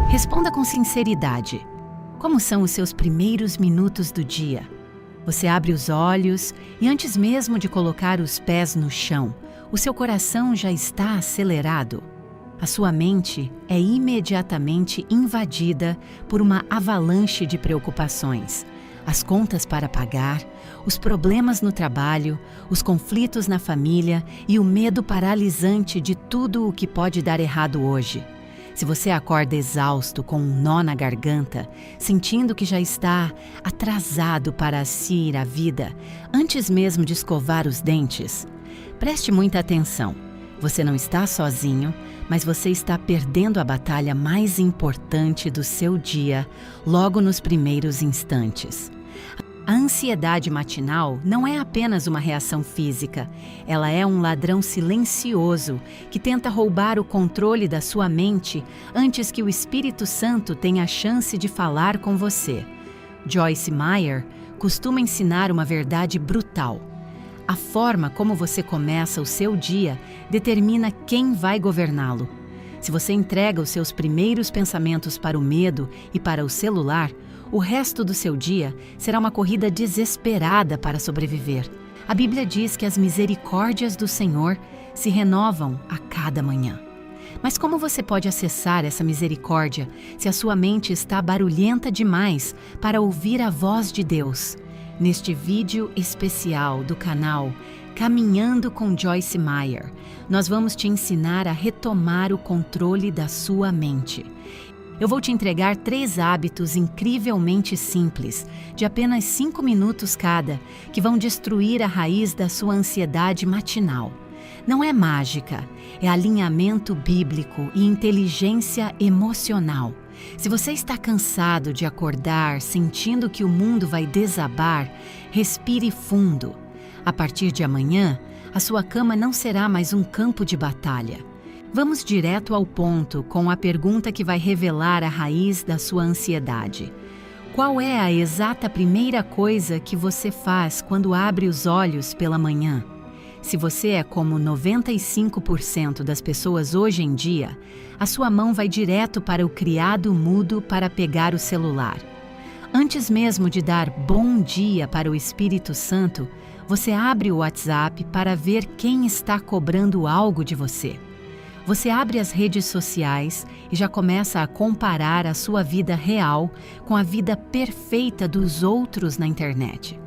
Responda com sinceridade. Como são os seus primeiros minutos do dia? Você abre os olhos e antes mesmo de colocar os pés no chão, o seu coração já está acelerado. A sua mente é imediatamente invadida por uma avalanche de preocupações. As contas para pagar, os problemas no trabalho, os conflitos na família e o medo paralisante de tudo o que pode dar errado hoje. Se você acorda exausto, com um nó na garganta, sentindo que já está atrasado para ir à vida, antes mesmo de escovar os dentes, preste muita atenção. Você não está sozinho, mas você está perdendo a batalha mais importante do seu dia, logo nos primeiros instantes. A ansiedade matinal não é apenas uma reação física, ela é um ladrão silencioso que tenta roubar o controle da sua mente antes que o Espírito Santo tenha a chance de falar com você. Joyce Meyer costuma ensinar uma verdade brutal. A forma como você começa o seu dia determina quem vai governá-lo. Se você entrega os seus primeiros pensamentos para o medo e para o celular, o resto do seu dia será uma corrida desesperada para sobreviver. A Bíblia diz que as misericórdias do Senhor se renovam a cada manhã. Mas como você pode acessar essa misericórdia se a sua mente está barulhenta demais para ouvir a voz de Deus? Neste vídeo especial do canal Caminhando com Joyce Meyer, nós vamos te ensinar a retomar o controle da sua mente. Eu vou te entregar 3 hábitos incrivelmente simples, de apenas 5 minutos cada, que vão destruir a raiz da sua ansiedade matinal. Não é mágica, é alinhamento bíblico e inteligência emocional. Se você está cansado de acordar sentindo que o mundo vai desabar, respire fundo. A partir de amanhã, a sua cama não será mais um campo de batalha. Vamos direto ao ponto com a pergunta que vai revelar a raiz da sua ansiedade. Qual é a exata primeira coisa que você faz quando abre os olhos pela manhã? Se você é como 95% das pessoas hoje em dia, a sua mão vai direto para o criado mudo para pegar o celular. Antes mesmo de dar bom dia para o Espírito Santo, você abre o WhatsApp para ver quem está cobrando algo de você. Você abre as redes sociais e já começa a comparar a sua vida real com a vida perfeita dos outros na internet.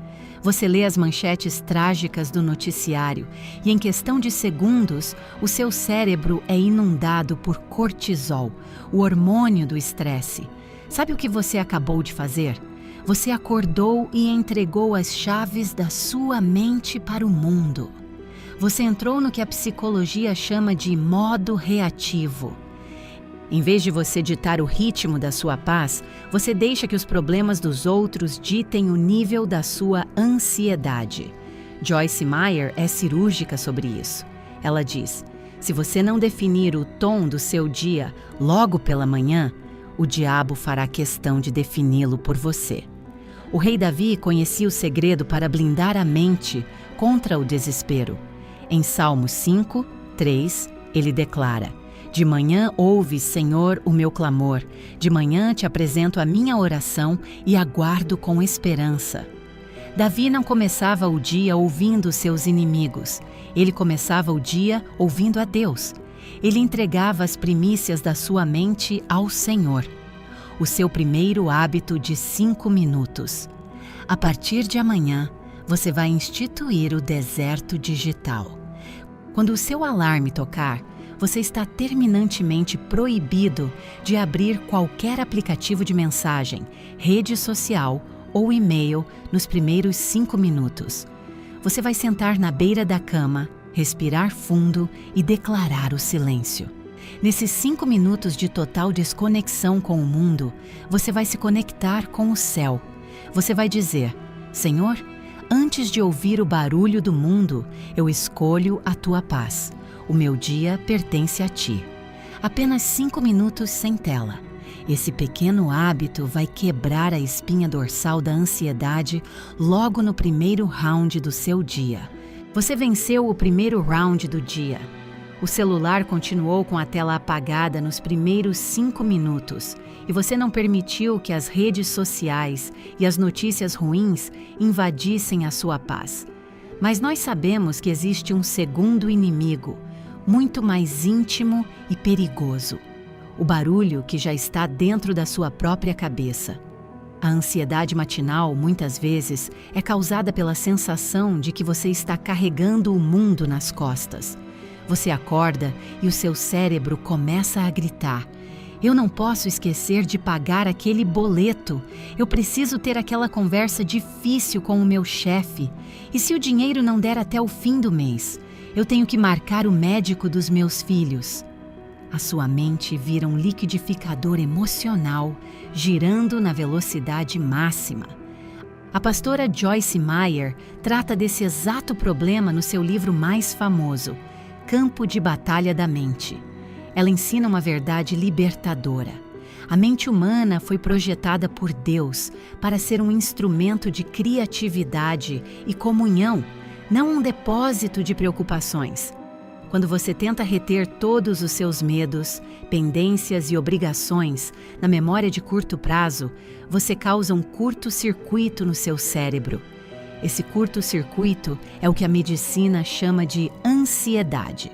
Você lê as manchetes trágicas do noticiário e, em questão de segundos, o seu cérebro é inundado por cortisol, o hormônio do estresse. Sabe o que você acabou de fazer? Você acordou e entregou as chaves da sua mente para o mundo. Você entrou no que a psicologia chama de modo reativo. Em vez de você ditar o ritmo da sua paz, você deixa que os problemas dos outros ditem o nível da sua ansiedade. Joyce Meyer é cirúrgica sobre isso. Ela diz: se você não definir o tom do seu dia logo pela manhã, o diabo fará questão de defini-lo por você. O rei Davi conhecia o segredo para blindar a mente contra o desespero. Em Salmos 5, 3, ele declara: de manhã ouve, Senhor, o meu clamor. De manhã te apresento a minha oração e aguardo com esperança. Davi não começava o dia ouvindo seus inimigos. Ele começava o dia ouvindo a Deus. Ele entregava as primícias da sua mente ao Senhor. O seu primeiro hábito de 5 minutos. A partir de amanhã, você vai instituir o deserto digital. Quando o seu alarme tocar, você está terminantemente proibido de abrir qualquer aplicativo de mensagem, rede social ou e-mail nos primeiros 5 minutos. Você vai sentar na beira da cama, respirar fundo e declarar o silêncio. Nesses 5 minutos de total desconexão com o mundo, você vai se conectar com o céu. Você vai dizer: Senhor, antes de ouvir o barulho do mundo, eu escolho a tua paz. O meu dia pertence a ti. Apenas 5 minutos sem tela. Esse pequeno hábito vai quebrar a espinha dorsal da ansiedade logo no primeiro round do seu dia. Você venceu o primeiro round do dia. O celular continuou com a tela apagada nos primeiros 5 minutos e você não permitiu que as redes sociais e as notícias ruins invadissem a sua paz. Mas nós sabemos que existe um segundo inimigo, muito mais íntimo e perigoso: o barulho que já está dentro da sua própria cabeça. A ansiedade matinal, muitas vezes, é causada pela sensação de que você está carregando o mundo nas costas. Você acorda e o seu cérebro começa a gritar: eu não posso esquecer de pagar aquele boleto. Eu preciso ter aquela conversa difícil com o meu chefe. E se o dinheiro não der até o fim do mês? Eu tenho que marcar o médico dos meus filhos. A sua mente vira um liquidificador emocional, girando na velocidade máxima. A pastora Joyce Meyer trata desse exato problema no seu livro mais famoso, Campo de Batalha da Mente. Ela ensina uma verdade libertadora. A mente humana foi projetada por Deus para ser um instrumento de criatividade e comunhão, não um depósito de preocupações. Quando você tenta reter todos os seus medos, pendências e obrigações na memória de curto prazo, você causa um curto-circuito no seu cérebro. Esse curto-circuito é o que a medicina chama de ansiedade.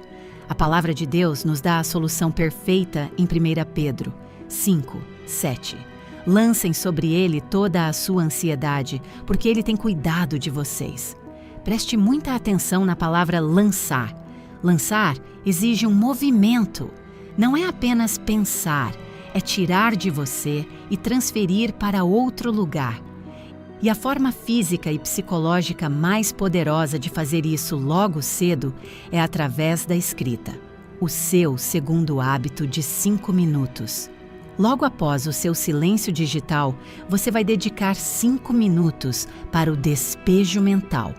A palavra de Deus nos dá a solução perfeita em 1 Pedro 5:7. Lancem sobre ele toda a sua ansiedade, porque ele tem cuidado de vocês. Preste muita atenção na palavra lançar. Lançar exige um movimento. Não é apenas pensar, é tirar de você e transferir para outro lugar. E a forma física e psicológica mais poderosa de fazer isso logo cedo é através da escrita. O seu segundo hábito de 5 minutos. Logo após o seu silêncio digital, você vai dedicar 5 minutos para o despejo mental.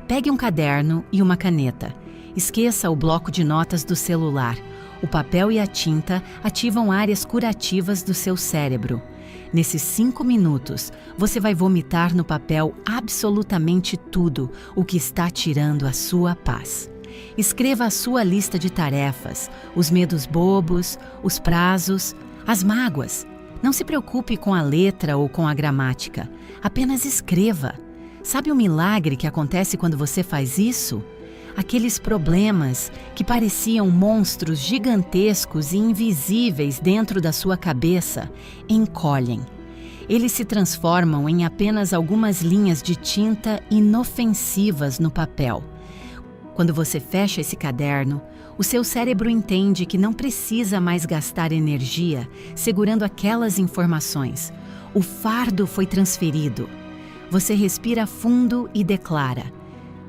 Pegue um caderno e uma caneta. Esqueça o bloco de notas do celular. O papel e a tinta ativam áreas curativas do seu cérebro. Nesses 5 minutos, você vai vomitar no papel absolutamente tudo o que está tirando a sua paz. Escreva a sua lista de tarefas, os medos bobos, os prazos, as mágoas. Não se preocupe com a letra ou com a gramática. Apenas escreva. Sabe o milagre que acontece quando você faz isso? Aqueles problemas que pareciam monstros gigantescos e invisíveis dentro da sua cabeça encolhem. Eles se transformam em apenas algumas linhas de tinta inofensivas no papel. Quando você fecha esse caderno, o seu cérebro entende que não precisa mais gastar energia segurando aquelas informações. O fardo foi transferido. Você respira fundo e declara: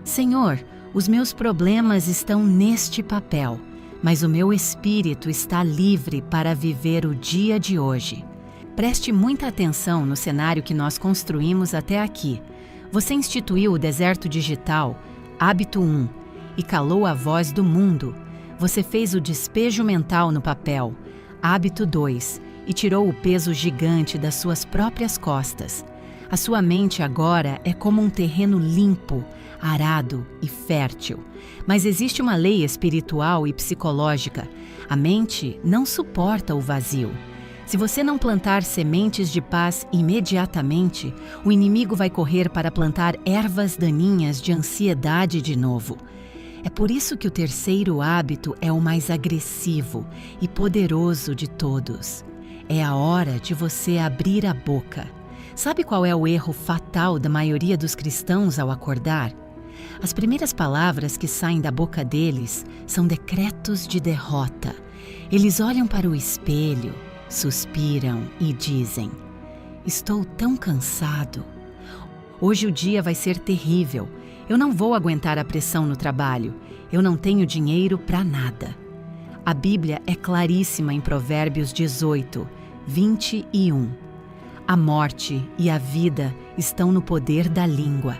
Senhor, os meus problemas estão neste papel, mas o meu espírito está livre para viver o dia de hoje. Preste muita atenção no cenário que nós construímos até aqui. Você instituiu o deserto digital, hábito 1, e calou a voz do mundo. Você fez o despejo mental no papel, hábito 2, e tirou o peso gigante das suas próprias costas. A sua mente agora é como um terreno limpo, arado e fértil. Mas existe uma lei espiritual e psicológica. A mente não suporta o vazio. Se você não plantar sementes de paz imediatamente, o inimigo vai correr para plantar ervas daninhas de ansiedade de novo. É por isso que o terceiro hábito é o mais agressivo e poderoso de todos. É a hora de você abrir a boca. Sabe qual é o erro fatal da maioria dos cristãos ao acordar? As primeiras palavras que saem da boca deles são decretos de derrota. Eles olham para o espelho, suspiram e dizem: estou tão cansado. Hoje o dia vai ser terrível. Eu não vou aguentar a pressão no trabalho. Eu não tenho dinheiro para nada. A Bíblia é claríssima em Provérbios 18, 21. A morte e a vida estão no poder da língua.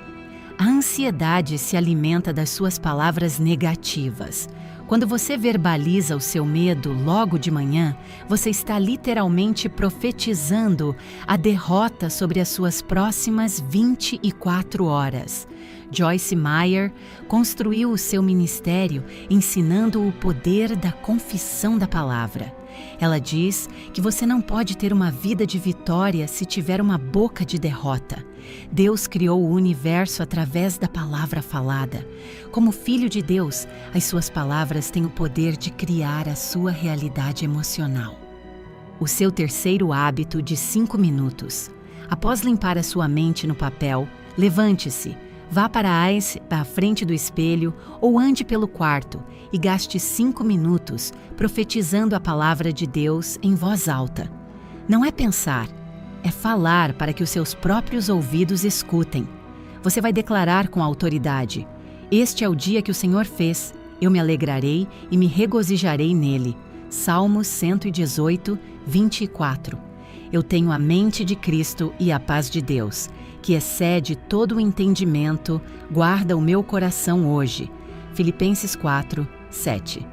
A ansiedade se alimenta das suas palavras negativas. Quando você verbaliza o seu medo logo de manhã, você está literalmente profetizando a derrota sobre as suas próximas 24 horas. Joyce Meyer construiu o seu ministério ensinando o poder da confissão da palavra. Ela diz que você não pode ter uma vida de vitória se tiver uma boca de derrota. Deus criou o universo através da palavra falada. Como filho de Deus, as suas palavras têm o poder de criar a sua realidade emocional. O seu terceiro hábito de 5 minutos. Após limpar a sua mente no papel, levante-se, vá para a frente do espelho ou ande pelo quarto e gaste 5 minutos profetizando a palavra de Deus em voz alta. Não é pensar, é falar para que os seus próprios ouvidos escutem. Você vai declarar com autoridade: este é o dia que o Senhor fez, eu me alegrarei e me regozijarei nele. Salmos 118, 24. Eu tenho a mente de Cristo e a paz de Deus, que excede todo o entendimento, guarda o meu coração hoje. Filipenses 4, 7.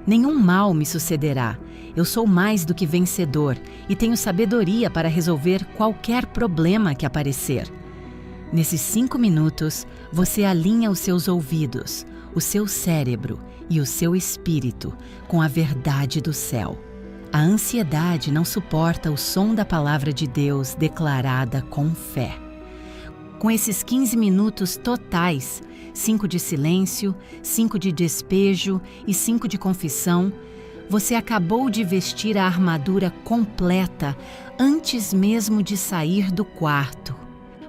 Nenhum mal me sucederá. Eu sou mais do que vencedor e tenho sabedoria para resolver qualquer problema que aparecer. Nesses 5 minutos, você alinha os seus ouvidos, o seu cérebro e o seu espírito com a verdade do céu. A ansiedade não suporta o som da palavra de Deus declarada com fé. Com esses 15 minutos totais, 5 de silêncio, 5 de despejo e 5 de confissão, você acabou de vestir a armadura completa antes mesmo de sair do quarto.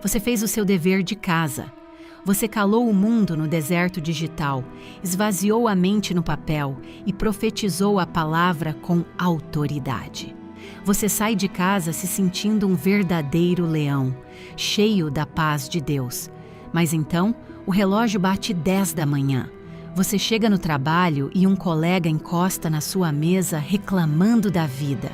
Você fez o seu dever de casa. Você calou o mundo no deserto digital, esvaziou a mente no papel e profetizou a palavra com autoridade. Você sai de casa se sentindo um verdadeiro leão, cheio da paz de Deus. Mas então, o relógio bate 10 da manhã. Você chega no trabalho e um colega encosta na sua mesa reclamando da vida.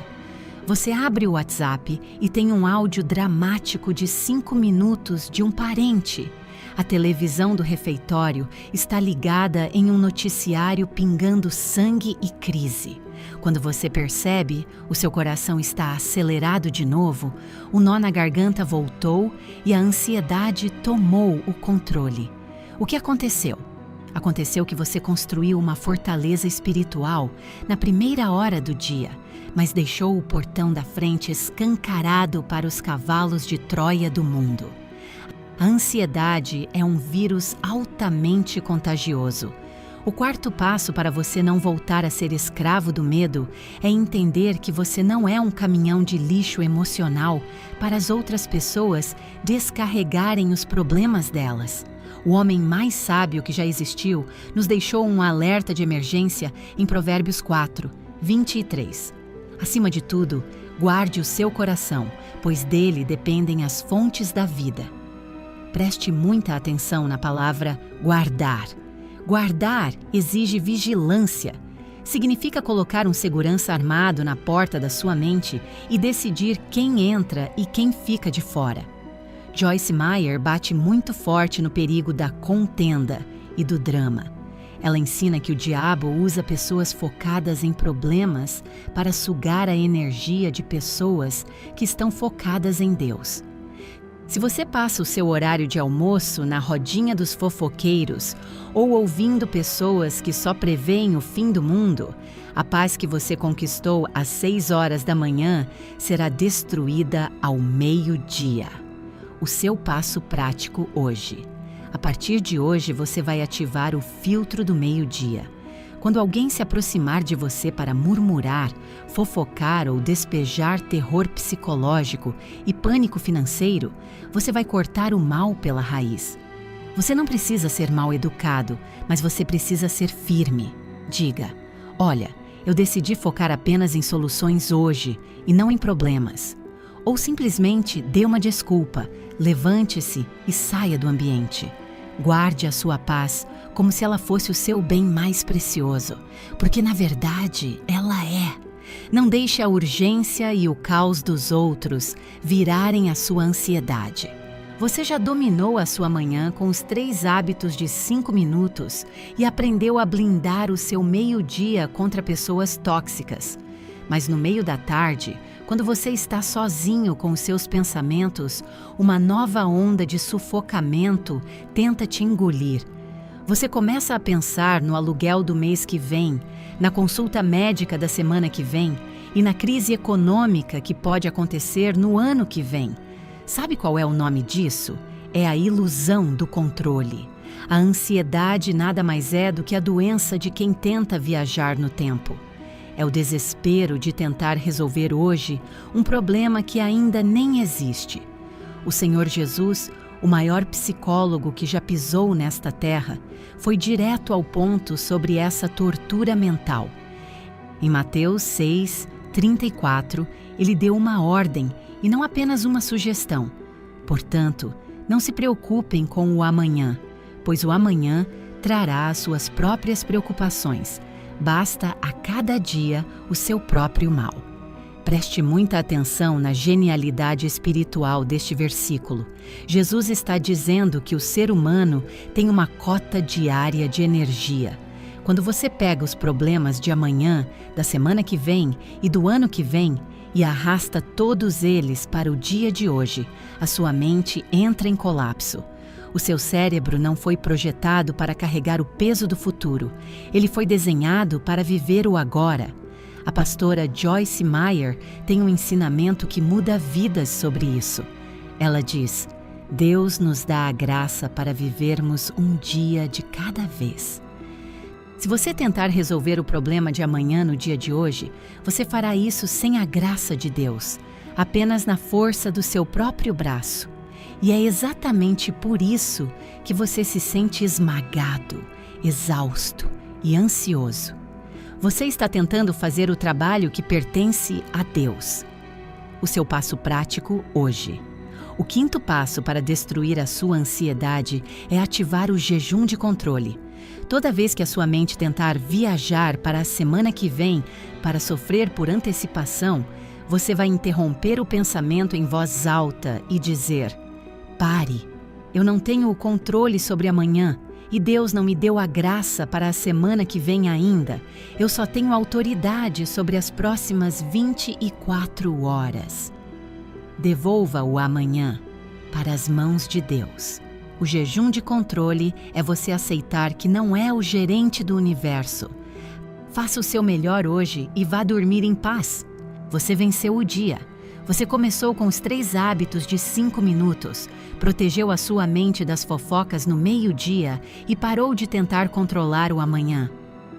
Você abre o WhatsApp e tem um áudio dramático de 5 minutos de um parente. A televisão do refeitório está ligada em um noticiário pingando sangue e crise. Quando você percebe, o seu coração está acelerado de novo, o nó na garganta voltou e a ansiedade tomou o controle. O que aconteceu? Aconteceu que você construiu uma fortaleza espiritual na primeira hora do dia, mas deixou o portão da frente escancarado para os cavalos de Troia do mundo. A ansiedade é um vírus altamente contagioso. O quarto passo para você não voltar a ser escravo do medo é entender que você não é um caminhão de lixo emocional para as outras pessoas descarregarem os problemas delas. O homem mais sábio que já existiu nos deixou um alerta de emergência em Provérbios 4, 23. Acima de tudo, guarde o seu coração, pois dele dependem as fontes da vida. Preste muita atenção na palavra guardar. Guardar exige vigilância. Significa colocar um segurança armado na porta da sua mente e decidir quem entra e quem fica de fora. Joyce Meyer bate muito forte no perigo da contenda e do drama. Ela ensina que o diabo usa pessoas focadas em problemas para sugar a energia de pessoas que estão focadas em Deus. Se você passa o seu horário de almoço na rodinha dos fofoqueiros ou ouvindo pessoas que só prevêem o fim do mundo, a paz que você conquistou às 6 horas da manhã será destruída ao meio-dia. O seu passo prático hoje. A partir de hoje você vai ativar o filtro do meio-dia. Quando alguém se aproximar de você para murmurar, fofocar ou despejar terror psicológico e pânico financeiro, você vai cortar o mal pela raiz. Você não precisa ser mal educado, mas você precisa ser firme. Diga: olha, eu decidi focar apenas em soluções hoje e não em problemas. Ou simplesmente dê uma desculpa, levante-se e saia do ambiente. Guarde a sua paz como se ela fosse o seu bem mais precioso, porque na verdade ela é. Não deixe a urgência e o caos dos outros virarem a sua ansiedade. Você já dominou a sua manhã com os 3 hábitos de 5 minutos e aprendeu a blindar o seu meio-dia contra pessoas tóxicas. Mas no meio da tarde, quando você está sozinho com os seus pensamentos, uma nova onda de sufocamento tenta te engolir. Você começa a pensar no aluguel do mês que vem, na consulta médica da semana que vem e na crise econômica que pode acontecer no ano que vem. Sabe qual é o nome disso? É a ilusão do controle. A ansiedade nada mais é do que a doença de quem tenta viajar no tempo. É o desespero de tentar resolver hoje um problema que ainda nem existe. O Senhor Jesus, o maior psicólogo que já pisou nesta terra, foi direto ao ponto sobre essa tortura mental. Em Mateus 6:34, ele deu uma ordem e não apenas uma sugestão. Portanto, não se preocupem com o amanhã, pois o amanhã trará as suas próprias preocupações. Basta a cada dia o seu próprio mal. Preste muita atenção na genialidade espiritual deste versículo. Jesus está dizendo que o ser humano tem uma cota diária de energia. Quando você pega os problemas de amanhã, da semana que vem e do ano que vem e arrasta todos eles para o dia de hoje, a sua mente entra em colapso. O seu cérebro não foi projetado para carregar o peso do futuro. Ele foi desenhado para viver o agora. A pastora Joyce Meyer tem um ensinamento que muda vidas sobre isso. Ela diz: Deus nos dá a graça para vivermos um dia de cada vez. Se você tentar resolver o problema de amanhã no dia de hoje, você fará isso sem a graça de Deus, apenas na força do seu próprio braço. E é exatamente por isso que você se sente esmagado, exausto e ansioso. Você está tentando fazer o trabalho que pertence a Deus. O seu passo prático hoje. O quinto passo para destruir a sua ansiedade é ativar o jejum de controle. Toda vez que a sua mente tentar viajar para a semana que vem para sofrer por antecipação, você vai interromper o pensamento em voz alta e dizer: pare, eu não tenho o controle sobre amanhã e Deus não me deu a graça para a semana que vem ainda. Eu só tenho autoridade sobre as próximas 24 horas. Devolva o amanhã para as mãos de Deus. O jejum de controle é você aceitar que não é o gerente do universo. Faça o seu melhor hoje e vá dormir em paz. Você venceu o dia. Você começou com os 3 hábitos de 5 minutos, protegeu a sua mente das fofocas no meio-dia e parou de tentar controlar o amanhã.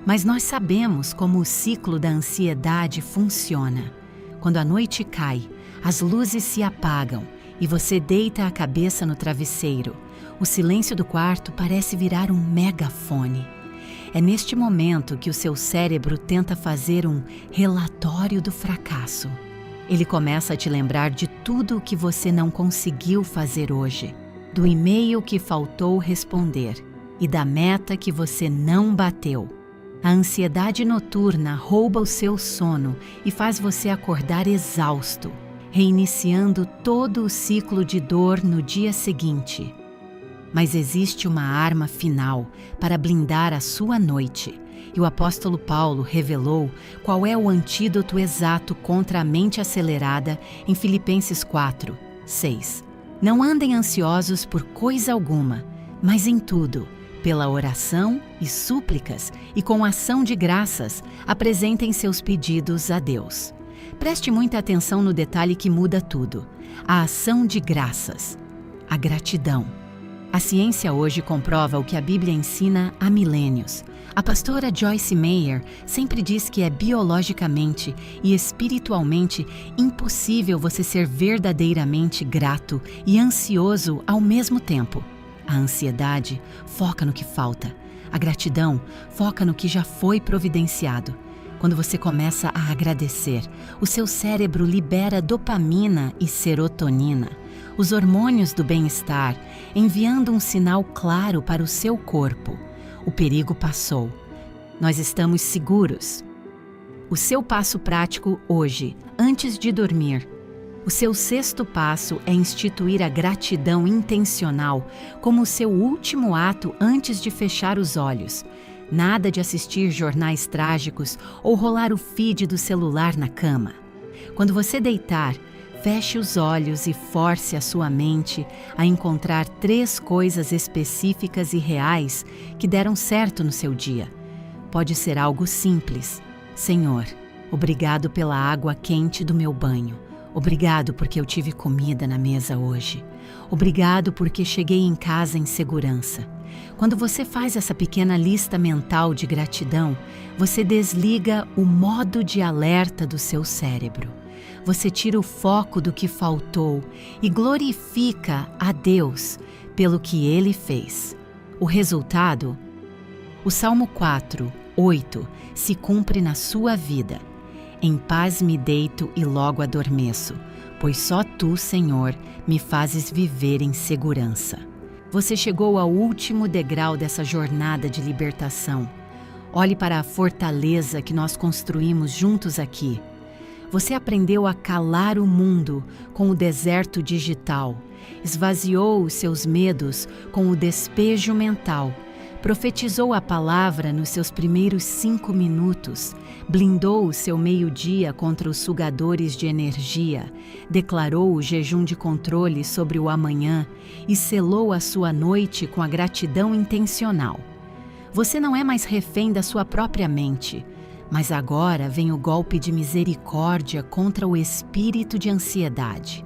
Mas nós sabemos como o ciclo da ansiedade funciona. Quando a noite cai, as luzes se apagam e você deita a cabeça no travesseiro. O silêncio do quarto parece virar um megafone. É neste momento que o seu cérebro tenta fazer um relatório do fracasso. Ele começa a te lembrar de tudo o que você não conseguiu fazer hoje, do e-mail que faltou responder e da meta que você não bateu. A ansiedade noturna rouba o seu sono e faz você acordar exausto, reiniciando todo o ciclo de dor no dia seguinte. Mas existe uma arma final para blindar a sua noite. E o apóstolo Paulo revelou qual é o antídoto exato contra a mente acelerada em Filipenses 4:6. Não andem ansiosos por coisa alguma, mas em tudo, pela oração e súplicas e com ação de graças, apresentem seus pedidos a Deus. Preste muita atenção no detalhe que muda tudo: a ação de graças, a gratidão. A ciência hoje comprova o que a Bíblia ensina há milênios. A pastora Joyce Meyer sempre diz que é biologicamente e espiritualmente impossível você ser verdadeiramente grato e ansioso ao mesmo tempo. A ansiedade foca no que falta. A gratidão foca no que já foi providenciado. Quando você começa a agradecer, o seu cérebro libera dopamina e serotonina, os hormônios do bem-estar, enviando um sinal claro para o seu corpo. O perigo passou. Nós estamos seguros. O seu passo prático hoje, antes de dormir. O seu 6º passo é instituir a gratidão intencional como o seu último ato antes de fechar os olhos. Nada de assistir jornais trágicos ou rolar o feed do celular na cama. Quando você deitar, feche os olhos e force a sua mente a encontrar 3 coisas específicas e reais que deram certo no seu dia. Pode ser algo simples. Senhor, Obrigado pela água quente do meu banho. Obrigado porque eu tive comida na mesa hoje. Obrigado porque cheguei em casa em segurança. Quando você faz essa pequena lista mental de gratidão, você desliga o modo de alerta do seu cérebro. Você tira o foco do que faltou e glorifica a Deus pelo que Ele fez. O resultado? O Salmo 4:8 se cumpre na sua vida. Em paz me deito e logo adormeço, pois só Tu, Senhor, me fazes viver em segurança. Você chegou ao último degrau dessa jornada de libertação. Olhe para a fortaleza que nós construímos juntos aqui. Você aprendeu a calar o mundo com o deserto digital, esvaziou os seus medos com o despejo mental, profetizou a palavra nos seus primeiros 5 minutos, blindou o seu meio-dia contra os sugadores de energia, declarou o jejum de controle sobre o amanhã e selou a sua noite com a gratidão intencional. Você não é mais refém da sua própria mente, mas agora vem o golpe de misericórdia contra o espírito de ansiedade.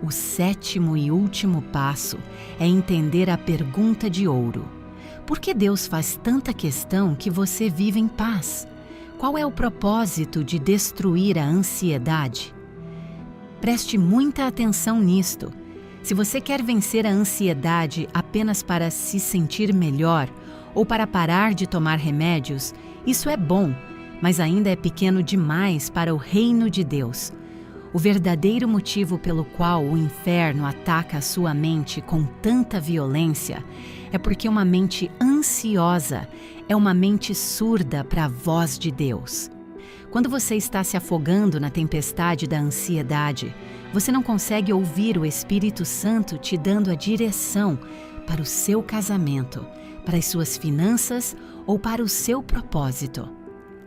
O 7º e último passo é entender a pergunta de ouro. Por que Deus faz tanta questão que você vive em paz? Qual é o propósito de destruir a ansiedade? Preste muita atenção nisto. Se você quer vencer a ansiedade apenas para se sentir melhor ou para parar de tomar remédios, isso é bom, mas ainda é pequeno demais para o reino de Deus. O verdadeiro motivo pelo qual o inferno ataca a sua mente com tanta violência é porque uma mente ansiosa é uma mente surda para a voz de Deus. Quando você está se afogando na tempestade da ansiedade, você não consegue ouvir o Espírito Santo te dando a direção para o seu casamento, para as suas finanças ou para o seu propósito.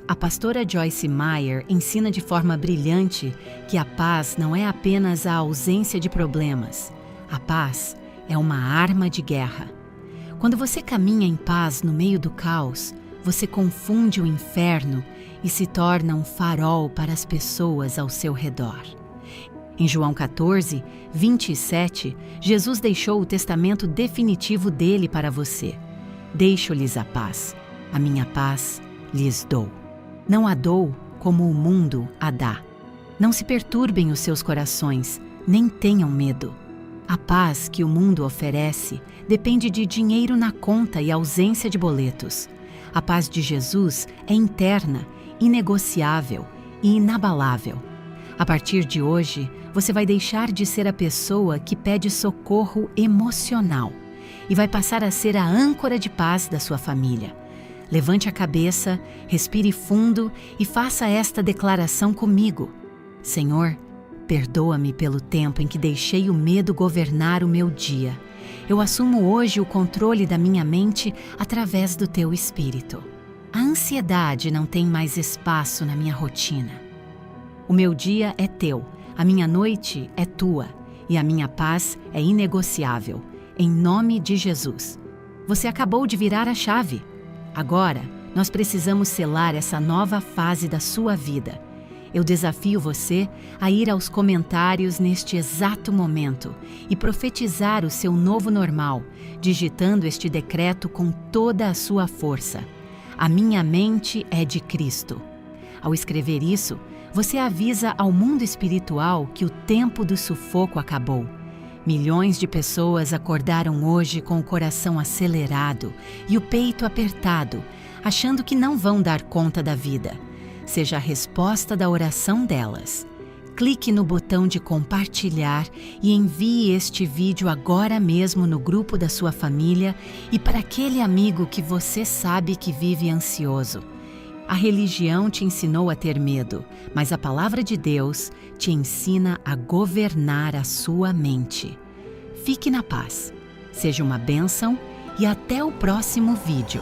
A pastora Joyce Meyer ensina de forma brilhante que a paz não é apenas a ausência de problemas. A paz é uma arma de guerra. Quando você caminha em paz no meio do caos, você confunde o inferno e se torna um farol para as pessoas ao seu redor. Em João 14:27, Jesus deixou o testamento definitivo dele para você. Deixo-lhes a paz minha paz lhes dou. Não a dou como o mundo a dá. Não se perturbem os seus corações, nem tenham medo. A paz que o mundo oferece depende de dinheiro na conta e ausência de boletos. A paz de Jesus é interna, inegociável e inabalável. A partir de hoje, você vai deixar de ser a pessoa que pede socorro emocional e vai passar a ser a âncora de paz da sua família. Levante a cabeça, respire fundo e faça esta declaração comigo. Senhor, perdoa-me pelo tempo em que deixei o medo governar o meu dia. Eu assumo hoje o controle da minha mente através do Teu Espírito. A ansiedade não tem mais espaço na minha rotina. O meu dia é Teu, a minha noite é Tua e a minha paz é inegociável. Em nome de Jesus. Você acabou de virar a chave. Agora, nós precisamos selar essa nova fase da sua vida. Eu desafio você a ir aos comentários neste exato momento e profetizar o seu novo normal, digitando este decreto com toda a sua força. A minha mente é de Cristo. Ao escrever isso, você avisa ao mundo espiritual que o tempo do sufoco acabou. Milhões de pessoas acordaram hoje com o coração acelerado e o peito apertado, achando que não vão dar conta da vida. Seja a resposta da oração delas. Clique no botão de compartilhar e envie este vídeo agora mesmo no grupo da sua família e para aquele amigo que você sabe que vive ansioso. A religião te ensinou a ter medo, mas a palavra de Deus te ensina a governar a sua mente. Fique na paz, seja uma bênção e até o próximo vídeo.